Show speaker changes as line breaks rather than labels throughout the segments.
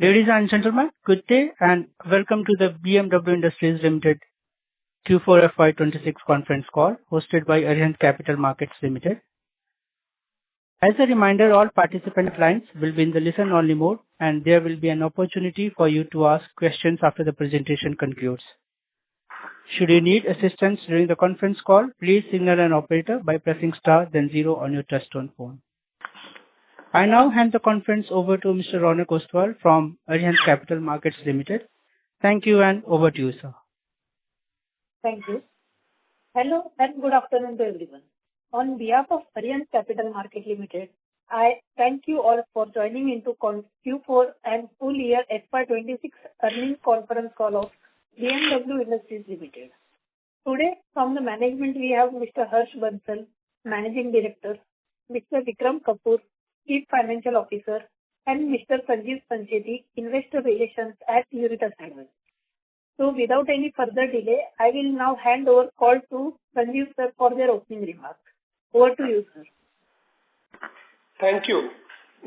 Ladies and gentlemen, good day and welcome to the BMW Industries Limited Q4 FY26 conference call hosted by Arihant Capital Markets Limited. As a reminder, all participant lines will be in the listen-only mode and there will be an opportunity for you to ask questions after the presentation concludes. Should you need assistance during the conference call, please signal an operator by pressing star then 0 on your touchtone phone. I now hand the conference over to Mr. Ronak Ostwal from Arihant Capital Markets Limited. Thank you and over to you, sir.
Thank you. Hello and good afternoon to everyone. On behalf of Arihant Capital Markets Limited, I thank you all for joining into Q4 and full year FY26 earnings conference call of BMW Industries Limited. Today, from the management, we have Mr. Harsh Bansal, Managing Director, Mr. Vikram Kapoor, Chief Financial Officer, and Mr. Sanjeev Sancheti, Investor Relations at Unitas Advisors. So, without any further delay, I will now hand over call to Sanjeev sir for their opening remarks. Over to you, sir.
Thank you.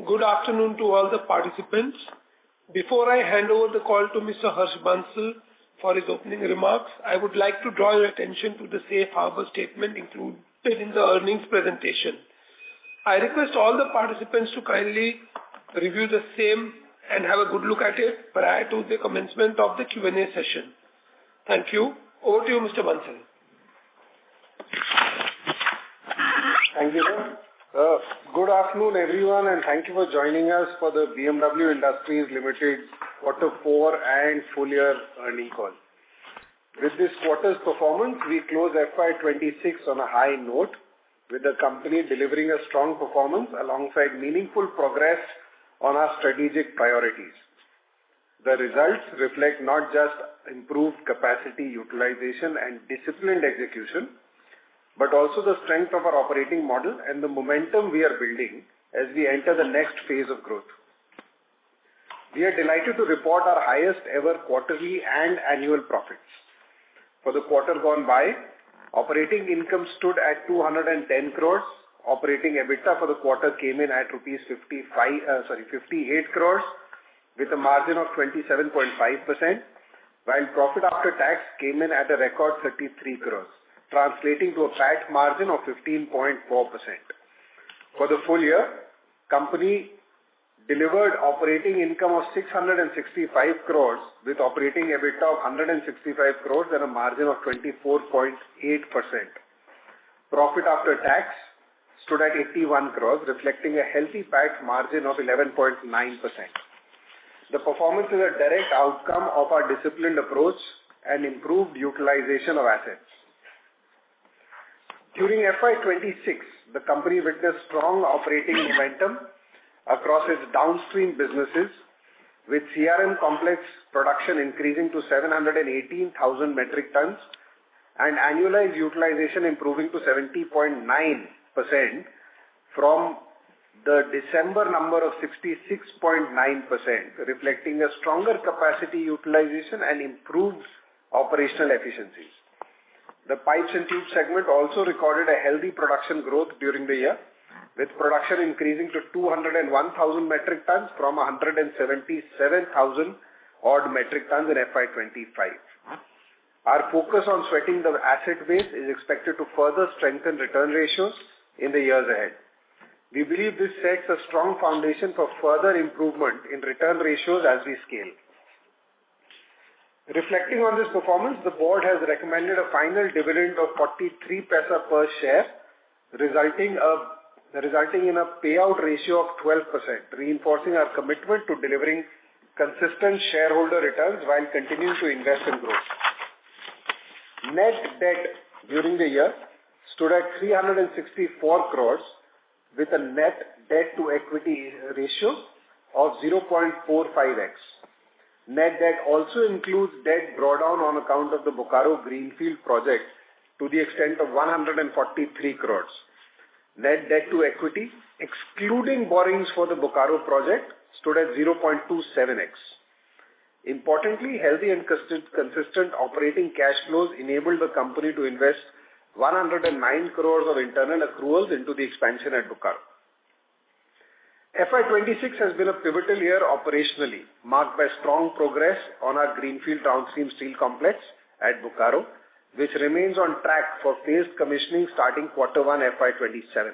Good afternoon to all the participants. Before I hand over the call to Mr. Harsh Bansal for his opening remarks, I would like to draw your attention to the safe harbor statement included in the earnings presentation. I request all the participants to kindly review the same and have a good look at it prior to the commencement of the Q&A session. Thank you. Over to you, Mr. Bansal.
Thank you, sir. Good afternoon, everyone, and thank you for joining us for the BMW Industries Limited Q4 and full year earnings call. With this quarter's performance, we close FY26 on a high note, with the company delivering a strong performance alongside meaningful progress on our strategic priorities. The results reflect not just improved capacity utilization and disciplined execution, but also the strength of our operating model and the momentum we are building as we enter the next phase of growth. We are delighted to report our highest ever quarterly and annual profits. For the quarter gone by, operating income stood at 210 crores. Operating EBITDA for the quarter came in at rupees 58 crores with a margin of 27.5%, while profit after tax came in at a record 33 crores, translating to a PAT margin of 15.4%. For the full year, company delivered operating income of 665 crores with operating EBITDA of 165 crores and a margin of 24.8%. Profit after tax stood at 81 crores, reflecting a healthy PAT margin of 11.9%. The performance is a direct outcome of our disciplined approach and improved utilization of assets. During FY26, the company witnessed strong operating momentum across its downstream businesses, with CRM complex production increasing to 718,000 metric tons and annualized utilization improving to 70.9% from the December number of 66.9%, reflecting a stronger capacity utilization and improved operational efficiencies. The pipes and tubes segment also recorded a healthy production growth during the year, with production increasing to 201,000 metric tons from 177,000 odd metric tons in FY25. Our focus on sweating the asset base is expected to further strengthen return ratios in the years ahead. We believe this sets a strong foundation for further improvement in return ratios as we scale. Reflecting on this performance, the board has recommended a final dividend of 43 paisa per share, resulting in a payout ratio of 12%, reinforcing our commitment to delivering consistent shareholder returns while continuing to invest in growth. Net debt during the year stood at 364 crores with a net debt to equity ratio of 0.45x. Net debt also includes debt drawdown on account of the Bokaro Greenfield project to the extent of 143 crores. Net debt to equity, excluding borrowings for the Bokaro project, stood at 0.27x. Importantly, healthy and consistent operating cash flows enabled the company to invest 109 crores of internal accruals into the expansion at Bokaro. FY26 has been a pivotal year operationally, marked by strong progress on our greenfield downstream steel complex at Bokaro, which remains on track for phased commissioning starting Q1 FY27.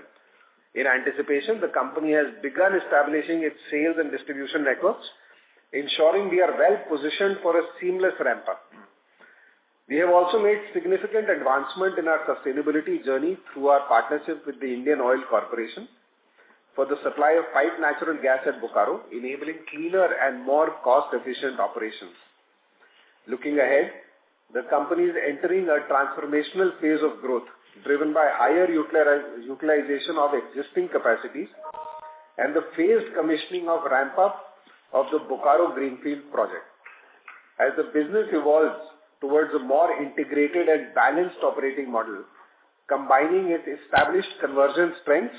In anticipation, the company has begun establishing its sales and distribution networks, ensuring we are well positioned for a seamless ramp-up. We have also made significant advancement in our sustainability journey through our partnership with the Indian Oil Corporation for the supply of piped natural gas at Bokaro, enabling cleaner and more cost-efficient operations. Looking ahead, the company is entering a transformational phase of growth, driven by higher utilization of existing capacities and the phased commissioning of ramp-up of the Bokaro Greenfield project. As the business evolves towards a more integrated and balanced operating model, combining its established conversion strengths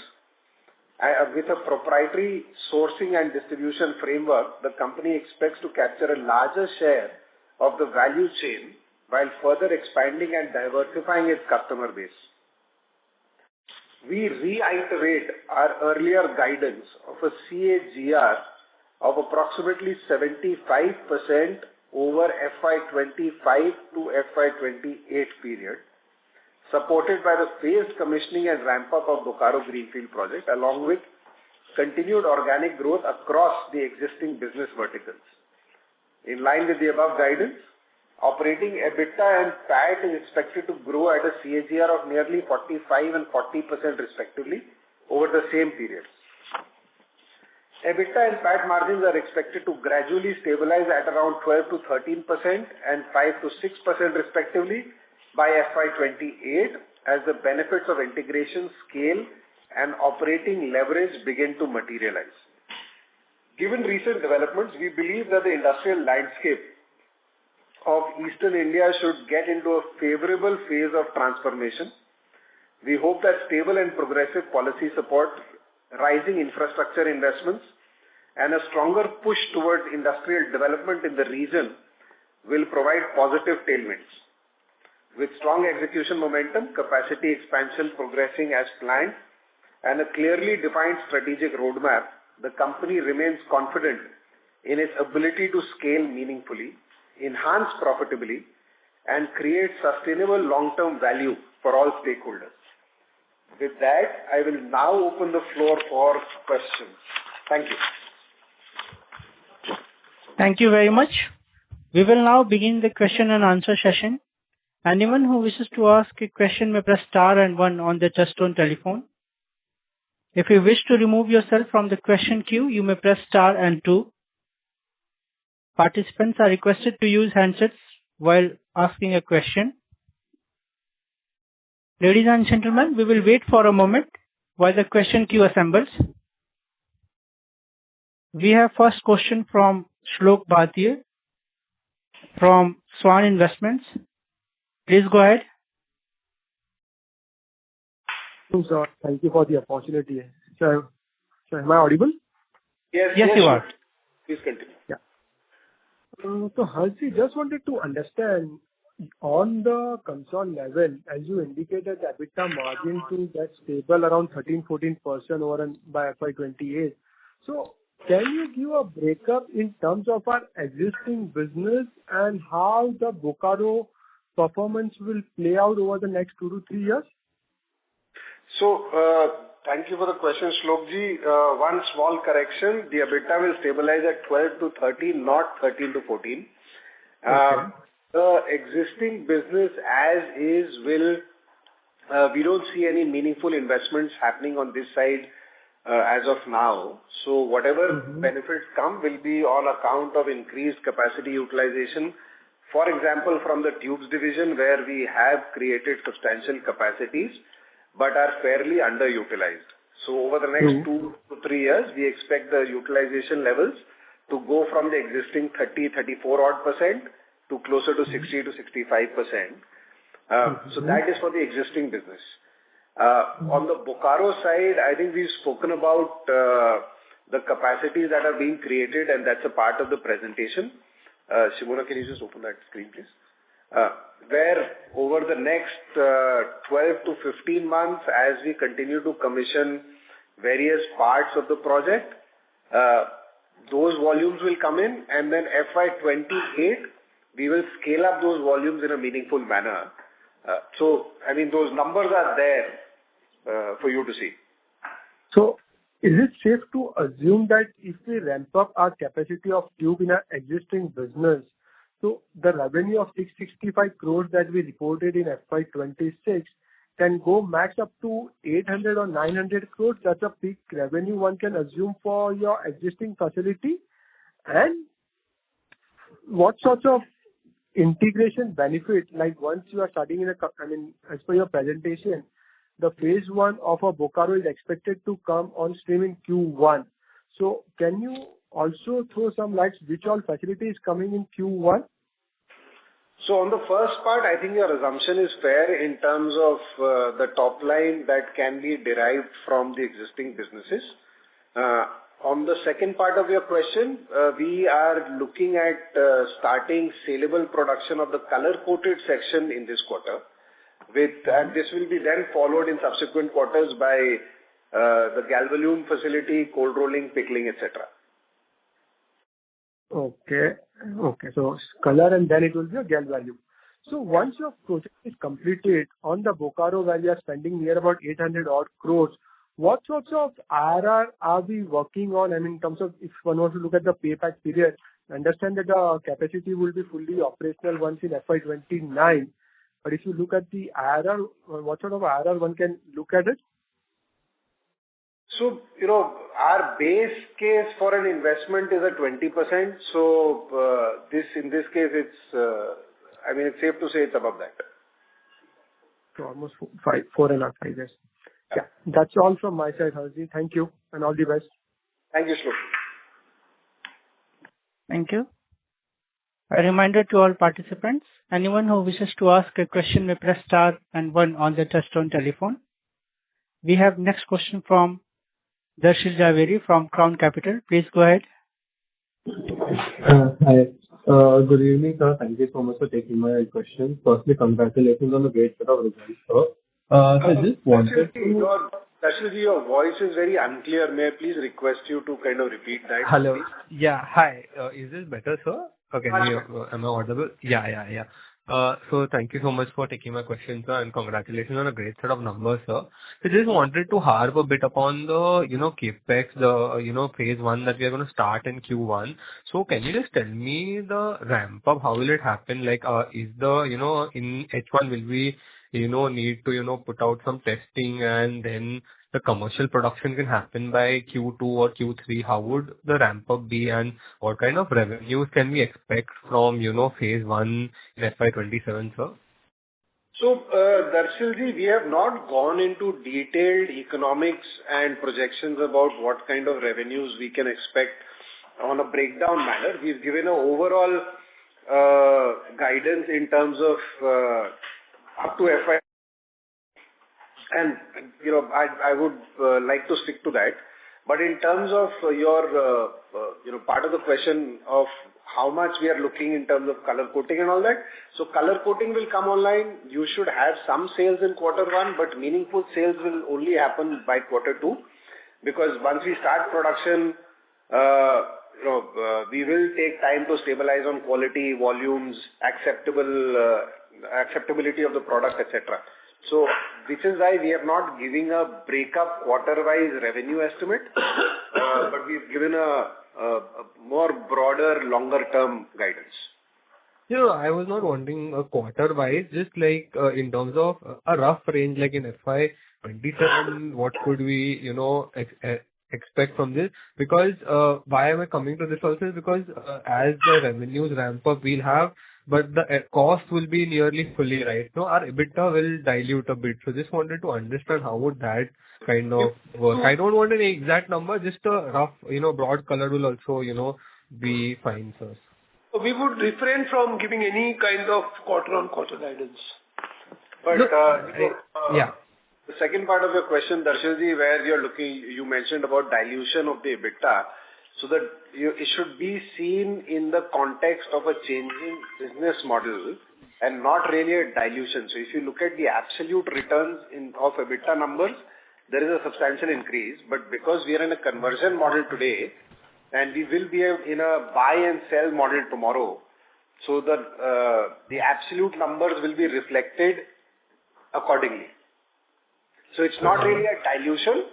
with a proprietary sourcing and distribution framework, the company expects to capture a larger share of the value chain while further expanding and diversifying its customer base. We reiterate our earlier guidance of a CAGR of approximately 75% over FY25 to FY28 period, supported by the phased commissioning and ramp-up of Bokaro Greenfield project, along with continued organic growth across the existing business verticals. In line with the above guidance, operating EBITDA and PAT is expected to grow at a CAGR of nearly 45% and 40% respectively over the same periods. EBITDA and PAT margins are expected to gradually stabilize at around 12 to 13% and 5 to 6% respectively by FY28 as the benefits of integration, scale, and operating leverage begin to materialize. Given recent developments, we believe that the industrial landscape of Eastern India should get into a favorable phase of transformation. We hope that stable and progressive policy support, rising infrastructure investments, and a stronger push towards industrial development in the region will provide positive tailwinds. With strong execution momentum, capacity expansion progressing as planned, and a clearly defined strategic roadmap, the company remains confident in its ability to scale meaningfully, enhance profitably, and create sustainable long-term value for all stakeholders. With that, I will now open the floor for questions. Thank you.
Thank you very much. We will now begin the question and answer session. Anyone who wishes to ask a question may press star and one on their touchtone telephone. If you wish to remove yourself from the question queue, you may press star and two. Participants are requested to use handsets while asking a question. Ladies and gentlemen, we will wait for a moment while the question queue assembles. We have first question from Shlok Bhatia from Swan Investments. Please go ahead.
Sir, thank you for the opportunity. Sir, am I audible?
Yes,
you are.
Please continue.
Yeah. So, Harshi, just wanted to understand on the Concall level, as you indicated, the EBITDA margin to get stable around 13-14% over and by FY28. So, can you give a breakup in terms of our existing business and how the Bokaro performance will play out over the next 2 to 3 years?
So, thank you for the question, Shlokji. One small correction, the EBITDA will stabilize at 12 to 13, not 13 to 14.
Okay.
The existing business as is will, we don't see any meaningful investments happening on this side as of now. So whatever benefits come will be on account of increased capacity utilization. For example, from the tubes division where we have created substantial capacities but are fairly underutilized. So over the next 2 to 3 years, we expect the utilization levels to go from the existing 34% to closer to 60 to 65%. So that is for the existing business. On the Bokaro side, I think we've spoken about the capacities that are being created, and that's a part of the presentation. Shimona, can you just open that screen, please? Where over the next 12 to 15 months, as we continue to commission various parts of the project, those volumes will come in, and then FY28, we will scale up those volumes in a meaningful manner. So, I mean, those numbers are there for you to see.
So, is it safe to assume that if we ramp up our capacity of tube in our existing business, so the revenue of 665 crores that we reported in FY26 can go max up to 800 or 900 crores? That's a peak revenue one can assume for your existing facility. And what sorts of integration benefit, like once you are starting as per your presentation, the phase 1 of a Bokaro is expected to come on stream in Q1. So can you also throw some lights which all facility is coming in Q1?
So on the first part, I think your assumption is fair in terms of the top line that can be derived from the existing businesses. On the second part of your question, we are looking at starting saleable production of the color-coated section in this quarter. And this will be then followed in subsequent quarters by the Galvalume facility, cold rolling, pickling, etc.
Okay. So color and then it will be a Galvalume. So once your project is completed on the Bokaro, where you are spending near about 800 odd crores, what sorts of IRR are we working on? I mean, in terms of if one wants to look at the payback period, understand that the capacity will be fully operational once in FY29. But if you look at the IRR, what sort of IRR one can look at it?
So, our base case for an investment is at 20%. So, in this case, it's safe to say it's above that.
So almost 4.5 years. Yeah, that's all from my side, Harji. Thank you and all the best.
Thank you, Shloki.
Thank you. A reminder to all participants, anyone who wishes to ask a question may press star and 1 on the touchtone telephone. We have next question from Darshil Javeri from Crown Capital. Please go ahead.
Hi. Good evening, sir. Thank you so much for taking my question. Firstly, congratulations on the great set of results, sir. I just wanted to...
Darshilji, your voice is very unclear. May I please request you to kind of repeat that?
Hello.
Please?
Yeah. Hi. Is this better, sir? Okay. Am I audible? Yeah. So thank you so much for taking my question, sir, and congratulations on a great set of numbers, sir. I just wanted to harp a bit upon the, CapEx, the, phase 1 that we are going to start in Q1. So can you just tell me the ramp up? How will it happen? Like, is the, in H1 will we, need to, put out some testing and then the commercial production can happen by Q2 or Q3? How would the ramp up be and what kind of revenues can we expect from, phase 1 in FY27, sir?
So, Darshilji, we have not gone into detailed economics and projections about what kind of revenues we can expect on a breakdown manner. We've given an overall guidance in terms of up to FY. And, I would like to stick to that. But in terms of your, part of the question of how much we are looking in terms of color coating and all that. So color coating will come online. You should have some sales in Q1, but meaningful sales will only happen by Q2. Because once we start production, we will take time to stabilize on quality, volumes, acceptability of the product, etc. So, which is why we are not giving a breakup quarter-wise revenue estimate, but we've given a more broader, longer-term guidance.
I was not wanting a quarter-wise, just like in terms of a rough range, like in FY27, what could we, expect from this? Because why am I coming to this also is because as the revenues ramp up, we'll have, but the cost will be nearly fully right. So our EBITDA will dilute a bit. So just wanted to understand how would that kind of work. I don't want any exact number, just a rough, broad color will also, be fine, sir.
We would refrain from giving any kind of quarter-on-quarter guidance.
But,
yeah.
The second part of your question, Darshilji, where you mentioned about dilution of the EBITDA. So that it should be seen in the context of a changing business model and not really a dilution. So if you look at the absolute returns of EBITDA numbers, there is a substantial increase. But because we are in a conversion model today, and we will be in a buy and sell model tomorrow. So the absolute numbers will be reflected accordingly. So it's not really a dilution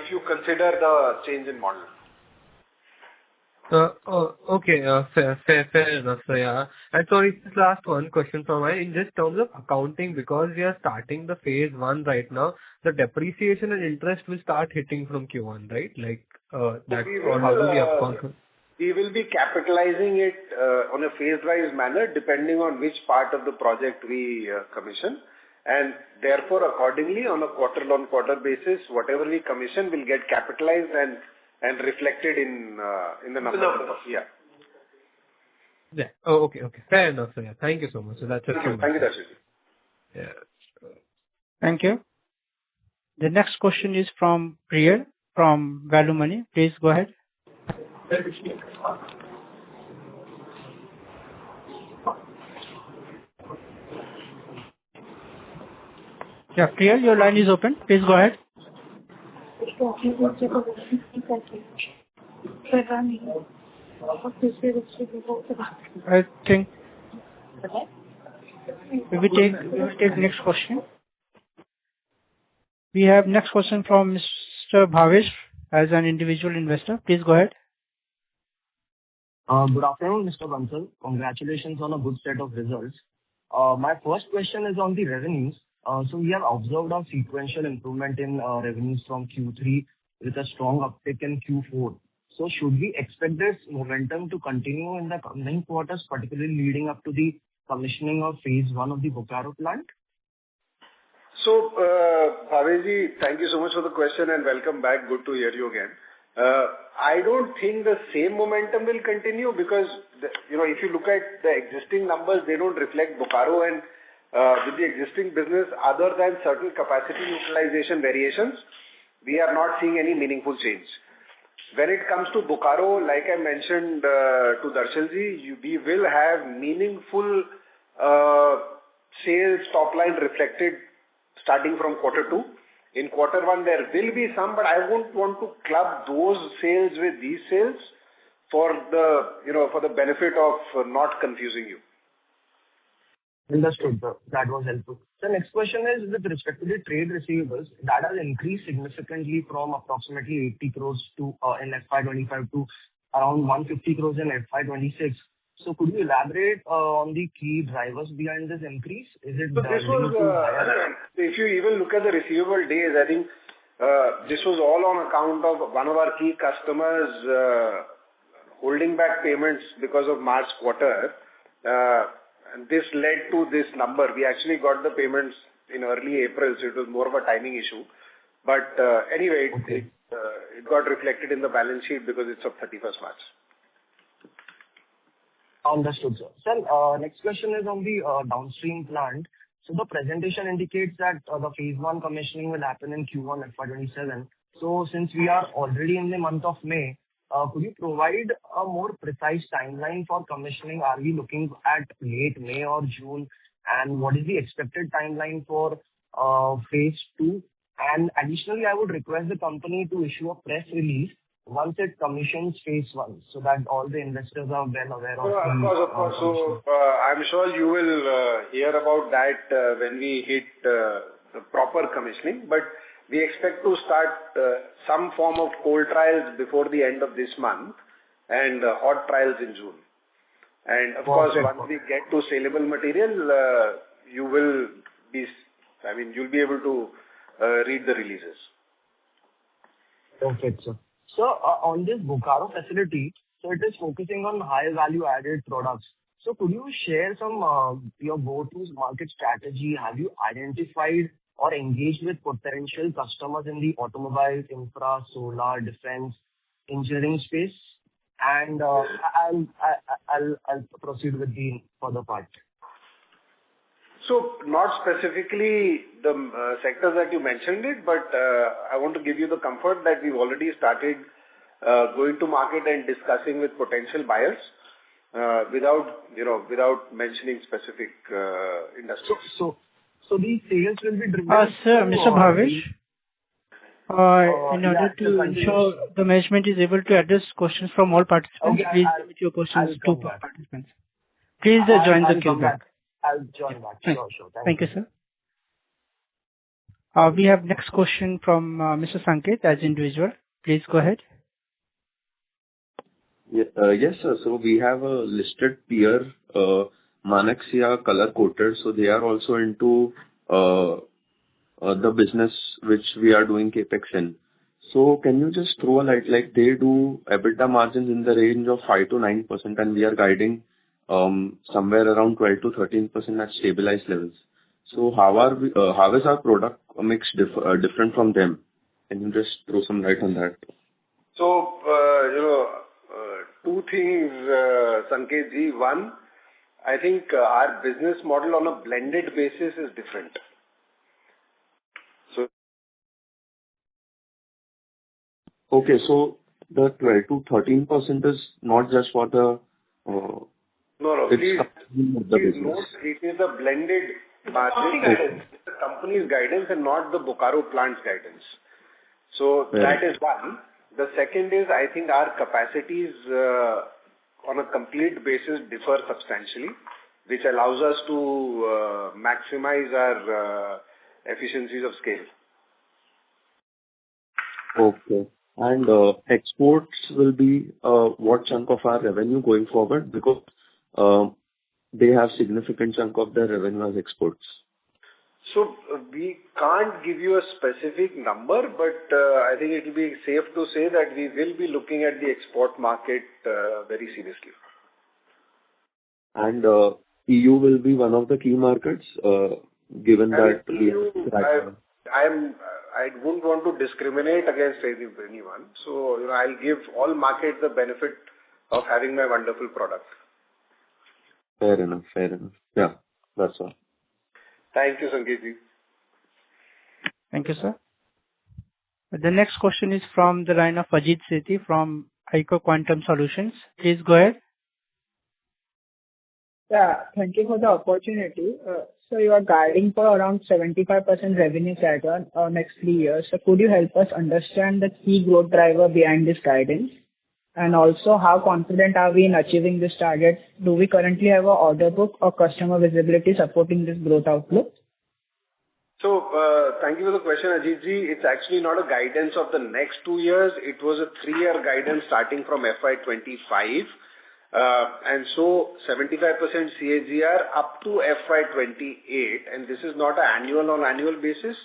if you consider the change in model.
Okay, fair enough. So yeah, and sorry, this last one question from me. In just terms of accounting, because we are starting the phase 1 right now, the depreciation and interest will start hitting from Q1, right? Like that, or how do we account?
We will be capitalizing it on a phase-wise manner, depending on which part of the project we commission, and therefore, accordingly, on a quarter-on-quarter basis, whatever we commission will get capitalized and reflected in the numbers. Yeah.
Yeah. Oh, okay. Fair enough. So yeah, thank you so much. So that's it.
Thank you, Darshil.
Yeah.
Thank you. The next question is from Priyal from Value Money. Please go ahead. Yeah, Priyal, your line is open. Please go ahead. I think we will take next question. We have next question from Mr. Bhavesh as an individual investor. Please go ahead.
Good afternoon, Mr. Bansal. Congratulations on a good set of results. My first question is on the revenues. So we have observed a sequential improvement in revenues from Q3 with a strong uptick in Q4. So should we expect this momentum to continue in the coming quarters, particularly leading up to the commissioning of phase 1 of the Bokaro plant?
So, Bhavesh, thank you so much for the question and welcome back. Good to hear you again. I don't think the same momentum will continue because, if you look at the existing numbers, they don't reflect Bokaro, and with the existing business, other than certain capacity utilization variations, we are not seeing any meaningful change. When it comes to Bokaro, like I mentioned to Darshilji, we will have meaningful sales top line reflected starting from quarter 2. In quarter 1, there will be some, but I won't want to club those sales with these sales for the benefit of not confusing you.
Understood, sir. That was helpful. The next question is with respect to the trade receivables, that has increased significantly from approximately 80 crores in FY25 to around 150 crores in FY26. So could you elaborate on the key drivers behind this increase? Is it
so this was, if you even look at the receivable days, I think this was all on account of one of our key customers holding back payments because of March quarter. And this led to this number. We actually got the payments in early April, so it was more of a timing issue. But anyway, it got reflected in the balance sheet because it's of 31st March.
Understood, sir. Sir, next question is on the downstream plant. So the presentation indicates that the phase 1 commissioning will happen in Q1 FY27. So since we are already in the month of May, could you provide a more precise timeline for commissioning? Are we looking at late May or June? And what is the expected timeline for phase 2? And additionally, I would request the company to issue a press release once it commissions phase 1 so that all the investors are well aware of
Of course. So I'm sure you will hear about that when we hit the proper commissioning. But we expect to start some form of cold trials before the end of this month and hot trials in June. And of course, once we get to saleable material, you'll be able to read the releases.
Perfect, sir. So on this Bokaro facility, so it is focusing on high value added products. So could you share some your go-to market strategy? Have you identified or engaged with potential customers in the automobile, infra, solar, defense, engineering space? And I'll proceed with the further part.
So not specifically the sectors that you mentioned it, but I want to give you the comfort that we've already started going to market and discussing with potential buyers without mentioning specific industries.
So these sales will be driven.
Sir, Mr. Bhavesh. In
Yeah,
order
so
to
continue.
ensure the management is able to address questions from all participants,
Okay,
please limit your questions
I'll
to
come
per
back.
participants. Please join the
I'll
queue
come
back.
back. I'll
Yeah.
join back.
Thank
Sure. Thank
thank you,
you.
sir. We have next question from Mr. Sanket as individual. Please go ahead.
Yes, sir. So we have a listed peer, Manaxia Color Coated, so they are also into the business which we are doing CapEx in. So can you just throw a light, like they do EBITDA margins in the range of 5 to 9%, and we are guiding somewhere around 12 to 13% at stabilized levels. So how is our product mix different from them? Can you just throw some light on that?
So, two things, Sanket ji. One, I think our business model on a blended basis is different. So,
Okay, so the 12 to 13% is not just for the
no,
it's
please
the business.
note it is a blended margin.
Okay.
It's the company's guidance and not the Bokaro plant's guidance. So
Fair
that is one. The second is, I think our capacities on a complete basis differ substantially, which allows us to maximize our efficiencies of scale.
Okay. And exports will be what chunk of our revenue going forward? Because they have significant chunk of their revenue as exports.
So we can't give you a specific number, but I think it will be safe to say that we will be looking at the export market very seriously.
And EU will be one of the key markets, given that
EU, I wouldn't want to discriminate against anyone. So, I'll give all markets the benefit of having my wonderful product.
Fair enough. Yeah, that's all.
Thank you, Sanket ji.
Thank you, sir. The next question is from the line of Ajit Sethi from ICO Quantum Solutions. Please go ahead.
Yeah, thank you for the opportunity. So you are guiding for around 75% revenue CAGR next 3 years. So could you help us understand the key growth driver behind this guidance? And also, how confident are we in achieving this target? Do we currently have an order book or customer visibility supporting this growth outlook?
So, thank you for the question, Ajit ji. It's actually not a guidance of the next 2 years. It was a 3-year guidance starting from FY25. And so 75% CAGR up to FY28, and this is not an annual basis.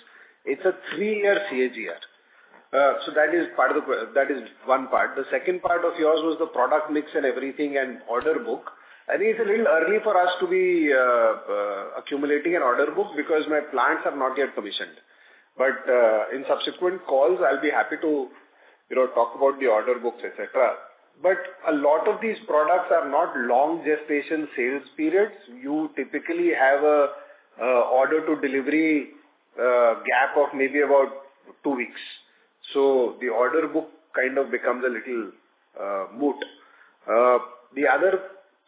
It's a 3-year CAGR. So that is that is one part. The second part of yours was the product mix and everything and order book. I think it's a little early for us to be accumulating an order book because my plants are not yet commissioned. But in subsequent calls, I'll be happy to talk about the order books, etc. But a lot of these products are not long gestation sales periods. You typically have a order to delivery gap of maybe about 2 weeks. So the order book kind of becomes a little moot. The other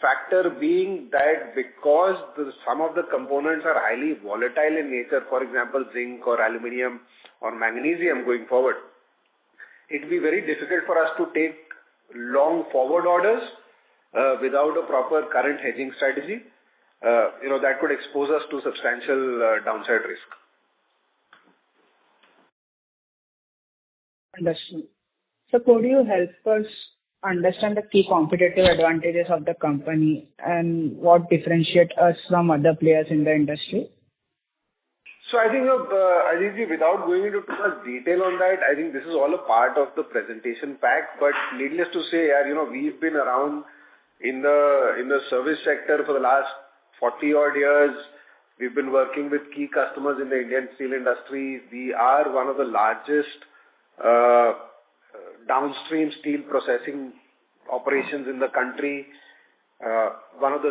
factor being that because some of the components are highly volatile in nature, for example, zinc or aluminium or magnesium going forward, it will be very difficult for us to take long forward orders without a proper current hedging strategy. That could expose us to substantial downside risk.
Understood. So could you help us understand the key competitive advantages of the company and what differentiate us from other players in the industry?
So I think, Ajit, without going into too much detail on that, I think this is all a part of the presentation pack. But needless to say, we've been around in the service sector for the last 40 odd years. We've been working with key customers in the Indian steel industry. We are one of the largest downstream steel processing operations in the country. One of the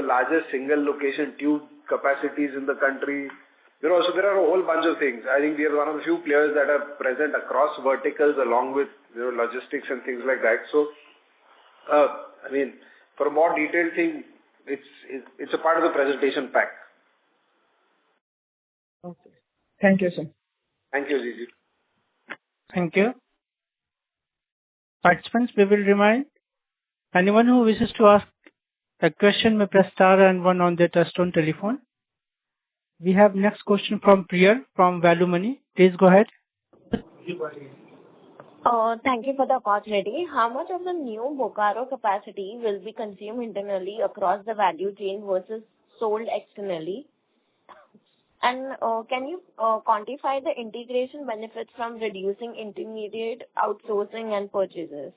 largest single location tube capacities in the country. So there are a whole bunch of things. I think we are one of the few players that are present across verticals along with logistics and things like that. So, for a more detailed thing, it's a part of the presentation pack.
Okay. Thank you, sir.
Thank you, Gigi.
Thank you. Participants, we will remind anyone who wishes to ask a question may press star and one on their touchtone telephone. We have next question from Priya from Value Money. Please go ahead.
Thank you for the opportunity. How much of the new Bokaro capacity will be consumed internally across the value chain versus sold externally? And can you quantify the integration benefits from reducing intermediate outsourcing and purchases?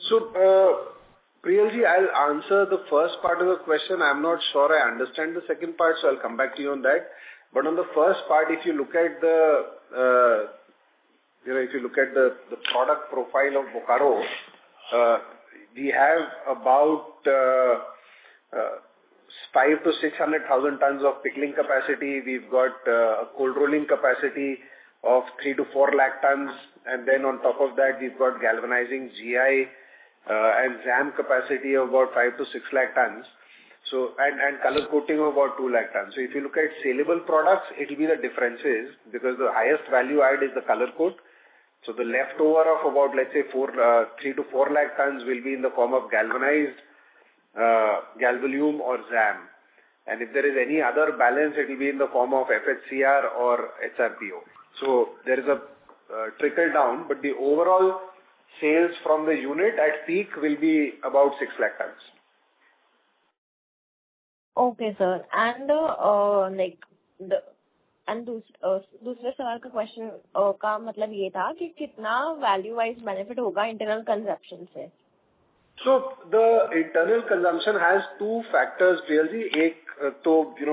So, Priyalji, I'll answer the first part of the question. I'm not sure I understand the second part, so I'll come back to you on that. But on the first part, if you look at the product profile of Bokaro, we have about 500,000 to 600,000 tons of pickling capacity. We've got a cold rolling capacity of 3 to 4 lakh tons, and then on top of that, we've got galvanizing GI and ZAM capacity of about 5 to 6 lakh tons. So, and color coating of about 2 lakh tons. So if you look at saleable products, it will be the differences, because the highest value add is the color coat. So the leftover of about, let's say, 3 to 4 lakh tons will be in the form of galvanized, Galvalume or ZAM. And if there is any other balance, it will be in the form of FHCR or HRPO. So there is a trickle down, but the overall sales from the unit at peak will be about 6 lakh tons.
Okay, sir. And दूसरे सवाल का question का मतलब ये था कि कितना value wise benefit होगा इंटरनल कंजप्शन से?
So the internal consumption has two factors, Priyalji.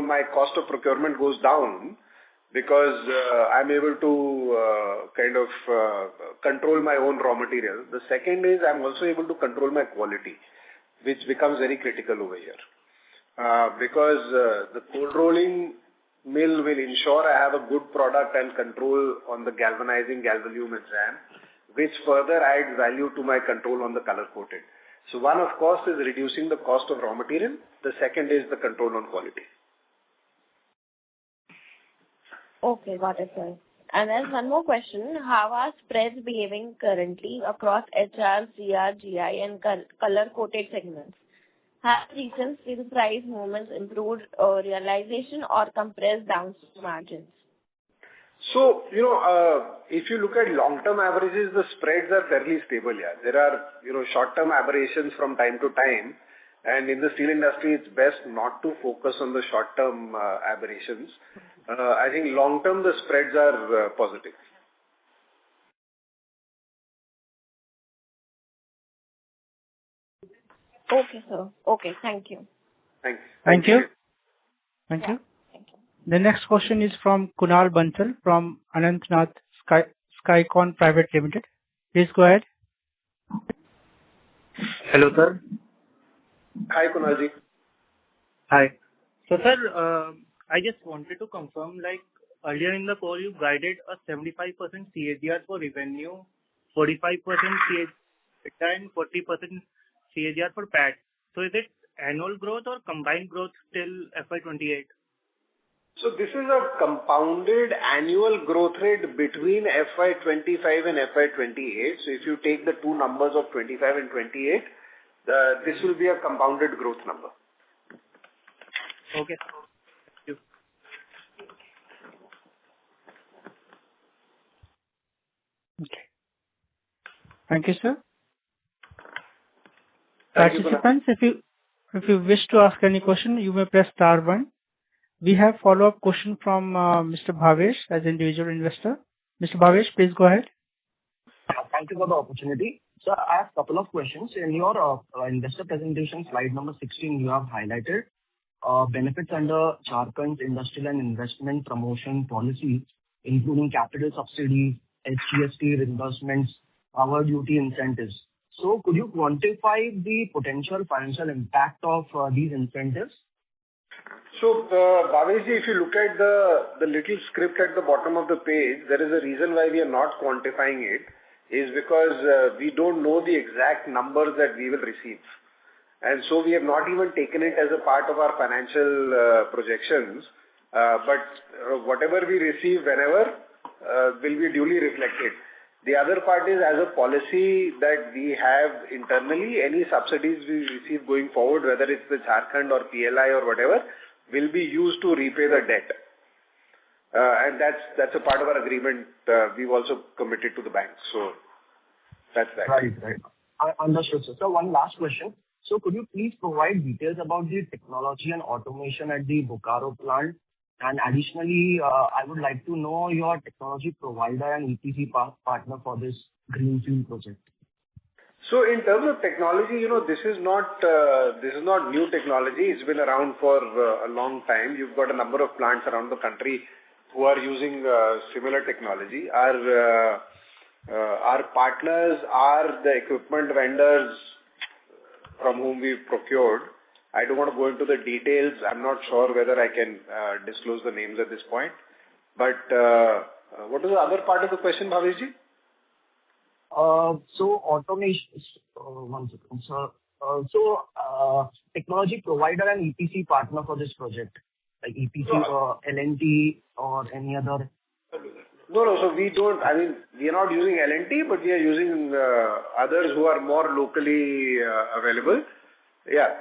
My cost of procurement goes down because I'm able to control my own raw material. The second is I'm also able to control my quality, which becomes very critical over here. Because the cold rolling mill will ensure I have a good product and control on the galvanizing, Galvalume and ZAM, which further adds value to my control on the color coated. So one, of course, is reducing the cost of raw material. The second is the control on quality.
Okay, got it, sir. And there's one more question. How are spreads behaving currently across HR, CR, GI and color-coated segments? Have recent steel price movements improved realization or compressed downstream margins?
So, if you look at long-term averages, the spreads are fairly stable, yeah. There are, short-term aberrations from time to time, and in the steel industry, it's best not to focus on the short-term aberrations. I think long-term, the spreads are positive.
Okay, sir. Okay, thank you.
Thanks.
Thank you.
Thank you.
The next question is from Kunal Bansal from Anantnath Skycon Private Limited. Please go ahead.
Hello, sir.
Hi, Kunalji.
Hi. So, sir, I just wanted to confirm, like earlier in the call, you guided a 75% CAGR for revenue, 45% CAGR and 40% CAGR for PAT. So, is it annual growth or combined growth till FY28?
So this is a compounded annual growth rate between FY25 and FY28. So if you take the two numbers of 25 and 28, this will be a compounded growth number.
Okay. Thank you.
Okay. Thank you, sir.
Thank you,
Participants, if you wish to ask any question, you may press star 1. We have follow-up question from Mr. Bhavesh as individual investor. Mr. Bhavesh, please go ahead.
Thank you for the opportunity. So I have a couple of questions. In your investor presentation, slide number 16, you have highlighted benefits under Jharkhand's industrial and investment promotion policy, including capital subsidies, HGST reimbursements, power duty incentives. So could you quantify the potential financial impact of these incentives?
So, Bhaveshji, if you look at the little script at the bottom of the page, there is a reason why we are not quantifying it, is because we don't know the exact numbers that we will receive. And so we have not even taken it as a part of our financial projections. But whatever we receive whenever will be duly reflected. The other part is, as a policy that we have internally, any subsidies we receive going forward, whether it's the Jharkhand or PLI or whatever, will be used to repay the debt. And that's a part of our agreement. We've also committed to the bank. So that's that.
Right. I understood, sir. So one last question. So could you please provide details about the technology and automation at the Bokaro plant? And additionally, I would like to know your technology provider and EPC partner for this greenfield project.
So in terms of technology, this is not new technology. It's been around for a long time. You've got a number of plants around the country who are using similar technology. Our partners are the equipment vendors from whom we've procured. I don't want to go into the details. I'm not sure whether I can disclose the names at this point. But what was the other part of the question, Bhaveshji?
So automation, one second, sir. So technology provider and EPC partner for this project, like EPC or L&T or any other?
No. So we don't, we are not using L&T, but we are using others who are more locally available. Yeah.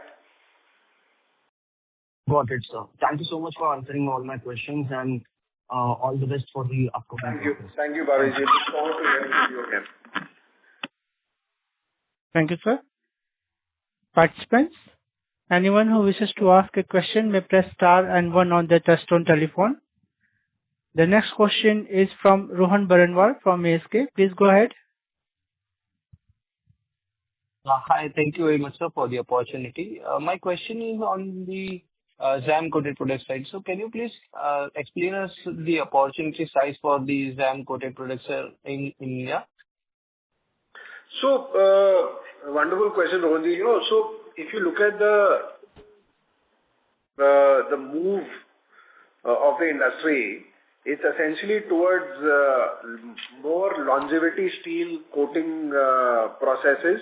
Got it, sir. Thank you so much for answering all my questions and all the best for the upcoming.
Thank you, Bhaveshji. Look forward to hearing from you again.
Thank you, sir. Participants, anyone who wishes to ask a question may press star and 1 on their touchtone telephone. The next question is from Rohan Baranwal from ASK. Please go ahead.
Hi, thank you very much, sir, for the opportunity. My question is on the ZAM coated product side. So can you please explain us the opportunity size for the ZAM coated products in India?
So, wonderful question, Rohanji. So if you look at the move of the industry, it's essentially towards more longevity steel coating processes,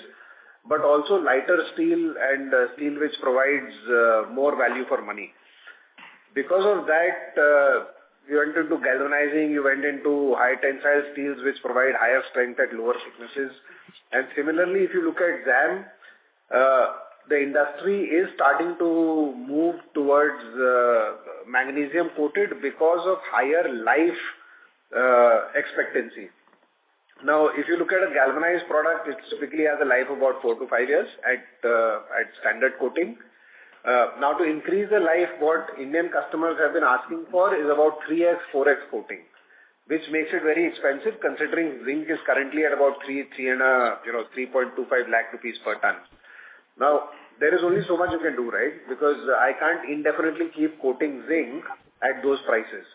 but also lighter steel and steel which provides more value for money. Because of that, you went into galvanizing, you went into high tensile steels which provide higher strength at lower thicknesses. And similarly, if you look at ZAM, the industry is starting to move towards magnesium coated because of higher life expectancy. Now, if you look at a galvanized product, it typically has a life of about 4 to 5 years at standard coating. Now, to increase the life, what Indian customers have been asking for is about 3x, 4x coating, which makes it very expensive considering zinc is currently at about 3.25 lakh rupees per ton. Now, there is only so much you can do, right? Because I can't indefinitely keep coating zinc at those prices.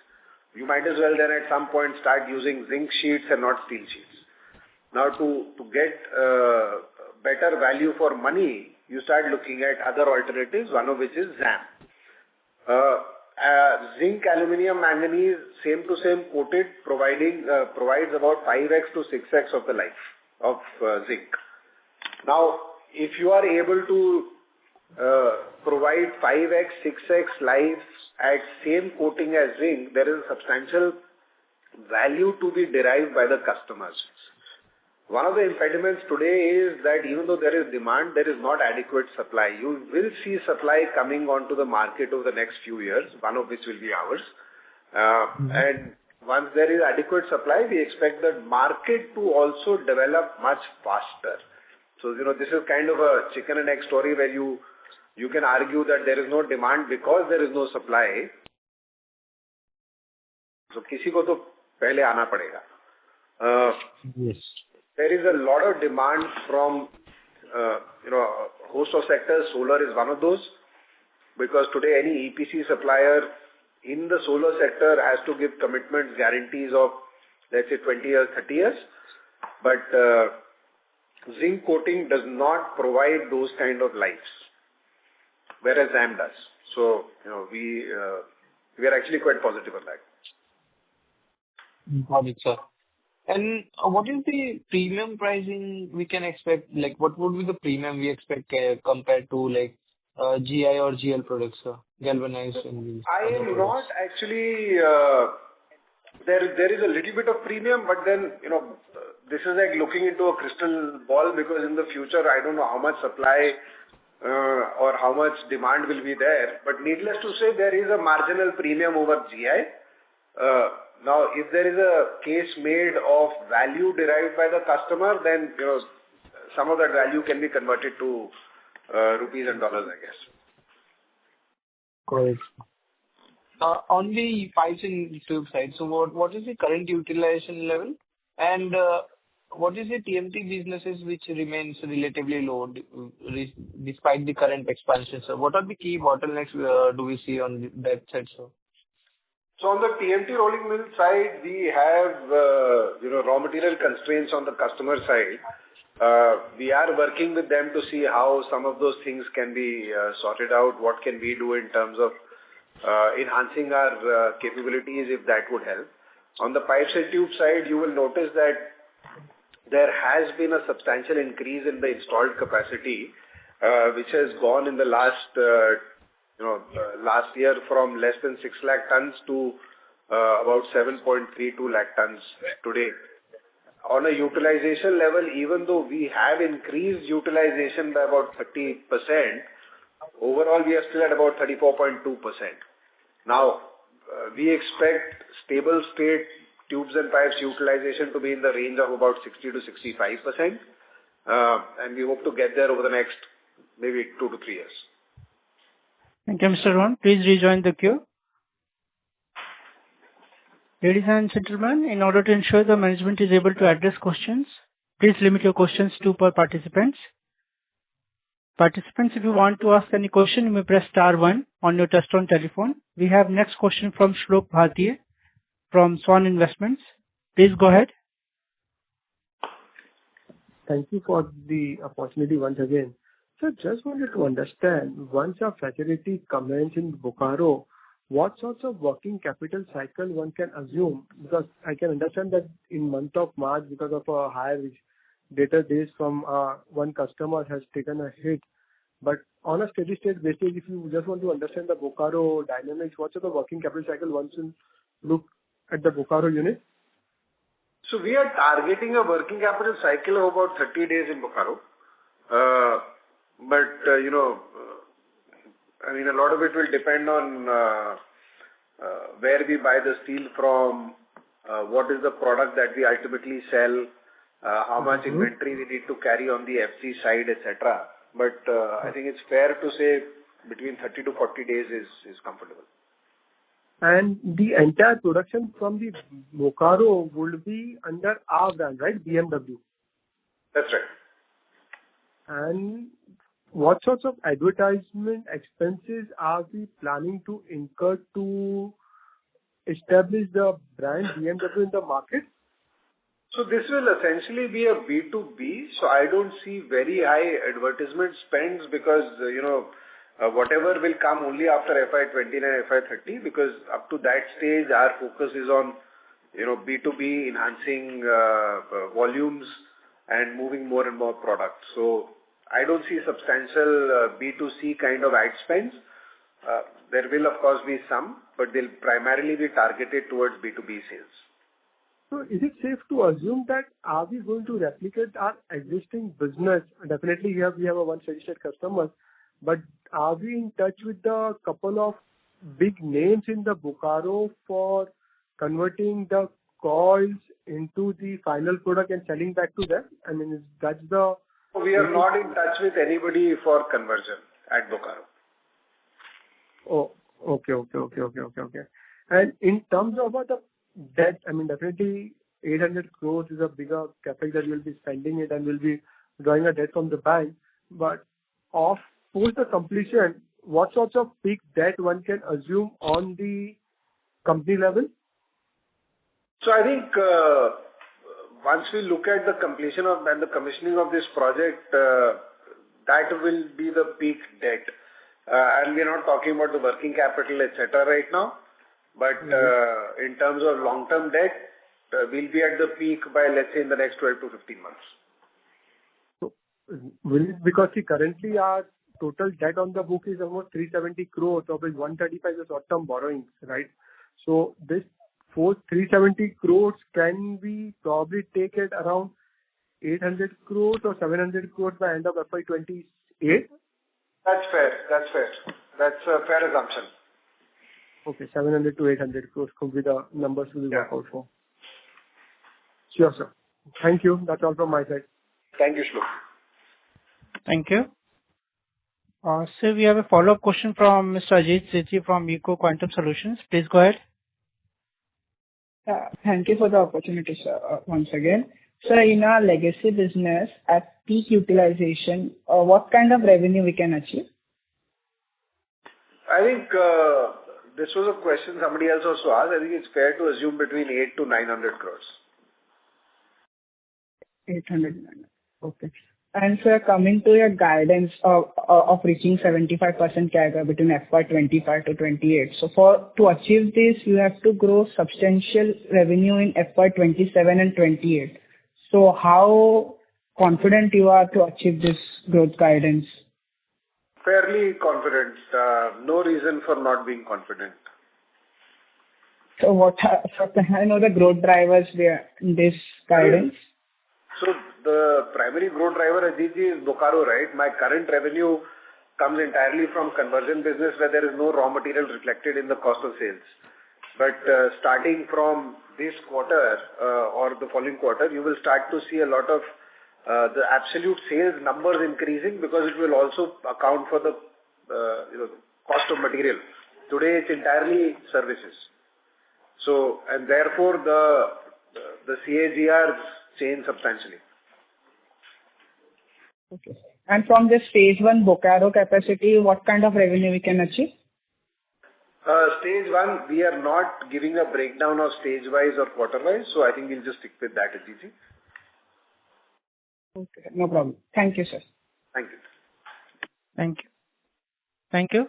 You might as well then at some point start using zinc sheets and not steel sheets. Now, to get better value for money, you start looking at other alternatives, one of which is ZAM. Zinc, aluminium, manganese, same to same coated, provides about 5x to 6x of the life of zinc. Now, if you are able to provide 5x, 6x life at same coating as zinc, there is a substantial value to be derived by the customers. One of the impediments today is that even though there is demand, there is not adequate supply. You will see supply coming onto the market over the next few years, one of which will be ours. And once there is adequate supply, we expect the market to also develop much faster. So, this is kind of a chicken and egg story where you can argue that there is no demand because there is no supply. So, किसी को तो पहले आना पड़ेगा.
Yes.
There is a lot of demand from, a host of sectors. Solar is one of those, because today any EPC supplier in the solar sector has to give commitments, guarantees of, let's say, 20 years, 30 years. But zinc coating does not provide those kind of lives, whereas ZAM does. So, we are actually quite positive on that.
Got it, sir. And what is the premium pricing we can expect? Like, what would be the premium we expect compared to like GI or GL products, sir? Galvanized and these.
I am not actually. There is a little bit of premium, but then this is like looking into a crystal ball, because in the future, I don't know how much supply or how much demand will be there. But needless to say, there is a marginal premium over GI. Now, if there is a case made of value derived by the customer, then some of that value can be converted to rupees and dollars, I guess.
Correct. On the pipes and tube side, so what is the current utilization level? And what is the TMT businesses which remains relatively low despite the current expansion? So what are the key bottlenecks do we see on that side, sir?
So on the TMT rolling mill side, we have raw material constraints on the customer side. We are working with them to see how some of those things can be sorted out. What can we do in terms of enhancing our capabilities, if that would help. On the pipes and tube side, you will notice that there has been a substantial increase in the installed capacity, which has gone in the last year from less than 6 lakh tons to about 7.32 lakh tons today. On a utilization level, even though we have increased utilization by about 30%, overall we are still at about 34.2%. Now, we expect stable state tubes and pipes utilization to be in the range of about 60 to 65%, and we hope to get there over the next maybe 2 to 3 years.
Thank you, Mr. Rohan. Please rejoin the queue. Ladies and gentlemen, in order to ensure the management is able to address questions, please limit your questions to per participants. Participants, if you want to ask any question, you may press star 1 on your touchtone telephone. We have next question from Shlok Bhartiya from Swan Investments. Please go ahead.
Thank you for the opportunity once again. So just wanted to understand, once a facility commences in Bokaro, what sorts of working capital cycle one can assume? Because I can understand that in month of March, because of a higher data days from one customer has taken a hit. But on a steady state basis, if you just want to understand the Bokaro dynamics, what sort of working capital cycle one should look at the Bokaro unit?
So we are targeting a working capital cycle of about 30 days in Bokaro. A lot of it will depend on where we buy the steel from, what is the product that we ultimately sell, how much inventory we need to carry on the FC side, etc. But I think it's fair to say between 30 to 40 days is comfortable.
And the entire production from the Bokaro would be under our brand, right? BMW.
That's right.
And what sorts of advertisement expenses are we planning to incur to establish the brand BMW in the market?
So this will essentially be a B2B. So I don't see very high advertisement spends because, whatever will come only after FY29, FY30, because up to that stage, our focus is on, B2B, enhancing volumes and moving more and more products. So I don't see substantial B2C kind of ad spends. There will, of course, be some, but they'll primarily be targeted towards B2B sales.
So is it safe to assume that are we going to replicate our existing business? Definitely we have a one steady state customers, but are we in touch with the couple of big names in the Bokaro for converting the coils into the final product and selling back to them? I mean, that's the...
We are not in touch with anybody for conversion at Bokaro.
Oh, okay. And in terms of the debt, I mean, definitely 800 crores is a bigger capital that you'll be spending it and will be drawing a debt from the bank. But post the completion, what sorts of peak debt one can assume on the company level?
So I think once we look at the completion and the commissioning of this project, that will be the peak debt. And we're not talking about the working capital, etc. right now. But in terms of long-term debt, we'll be at the peak by, let's say, in the next 12 to 15 months.
So, because currently our total debt on the book is almost 370 crores, of which 135 is short-term borrowings, right? So this 370 crores, can we probably take it around 800 crores or 700 crores by end of FY28?
That's fair. That's a fair assumption.
Okay, 700 to 800 crores could be the numbers we will work
Yeah.
out for. Sure, sir. Thank you. That's all from my side.
Thank you, Shlok.
Thank you. So we have a follow-up question from Mr. Ajit Sethi from Eco Quantum Solutions. Please go ahead.
Thank you for the opportunity, sir, once again. Sir, in our legacy business, at peak utilization, what kind of revenue we can achieve?
I think this was a question somebody else also asked. I think it's fair to assume between 8 to 900 crores.
800. Okay. And sir, coming to your guidance of reaching 75% CAGR between FY25 to 28. So to achieve this, you have to grow substantial revenue in FY27 and 28. So how confident you are to achieve this growth guidance?
Fairly confident. No reason for not being confident.
So can I know the growth drivers in this guidance?
So the primary growth driver, Ajit, is Bokaro, right? My current revenue comes entirely from conversion business where there is no raw material reflected in the cost of sales. But starting from this quarter or the following quarter, you will start to see a lot of the absolute sales numbers increasing because it will also account for the cost of material. Today it's entirely services. So and therefore the CAGRs change substantially.
Okay. And from this phase 1 Bokaro capacity, what kind of revenue we can achieve?
Stage 1, we are not giving a breakdown of stage-wise or quarter-wise, so I think we'll just stick with that, Ajit.
Okay, no problem. Thank you, sir.
Thank you.
Thank you. Thank you.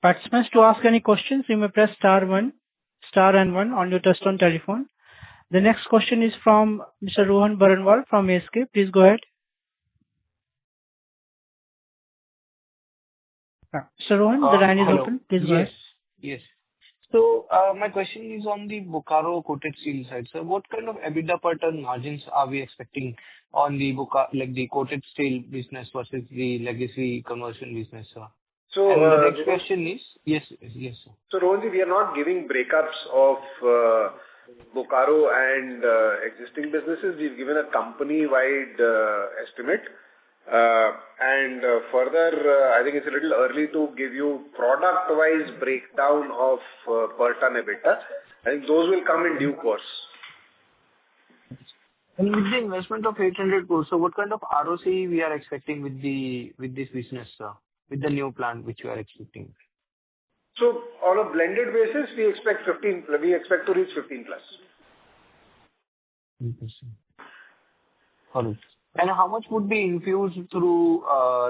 Participants, to ask any questions, you may press star and one on your touchtone telephone. The next question is from Mr. Rohan Baranwal from ASK. Please go ahead. Mr. Rohan, the line is open. Please go ahead.
Yes. So my question is on the Bokaro coated steel side. So what kind of EBITDA per ton margins are we expecting on the the coated steel business versus the legacy conversion business, sir?
So
the next question is yes, sir.
So Rohanji, we are not giving breakups of Bokaro and existing businesses. We've given a company-wide estimate. And further, I think it's a little early to give you product-wise breakdown of per ton EBITDA. I think those will come in due course.
And with the investment of 800 crores, so what kind of ROC we are expecting with this business, sir? With the new plant which you are expecting?
So on a blended basis, we expect to reach 15 plus.
15%. All right. And how much would be infused through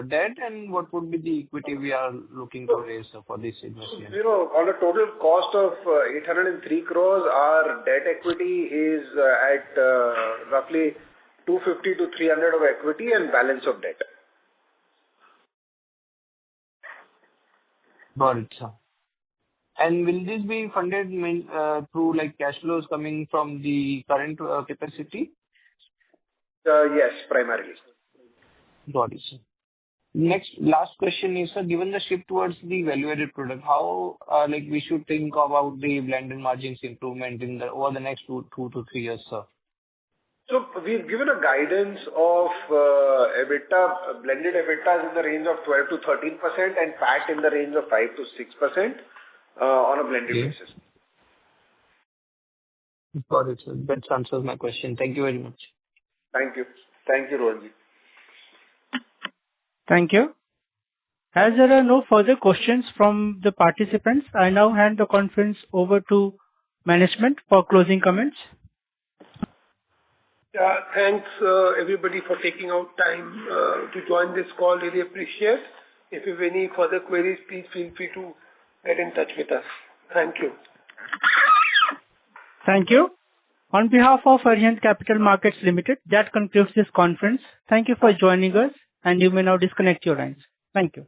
debt, and what would be the equity we are looking to raise for this investment?
On a total cost of 803 crores, our debt equity is at roughly 250 to 300 of equity and balance of debt.
Got it, sir. And will this be funded through cash flows coming from the current capacity?
Yes, primarily.
Got it, sir. Last question is, sir, given the shift towards the value-added product, how we should think about the blended margins improvement over the next 2 to 3 years, sir?
So we've given a guidance of EBITDA, blended EBITDA is in the range of 12 to 13% and PAT in the range of 5 to 6% on a blended basis.
Got it, sir. That answers my question. Thank you very much.
Thank you. Thank you, Rohanji.
Thank you. As there are no further questions from the participants, I now hand the conference over to management for closing comments.
Yeah, thanks everybody for taking out time to join this call. Really appreciate. If you have any further queries, please feel free to get in touch with us. Thank you.
Thank you. On behalf of Arihant Capital Markets Limited, that concludes this conference. Thank you for joining us, and you may now disconnect your lines. Thank you.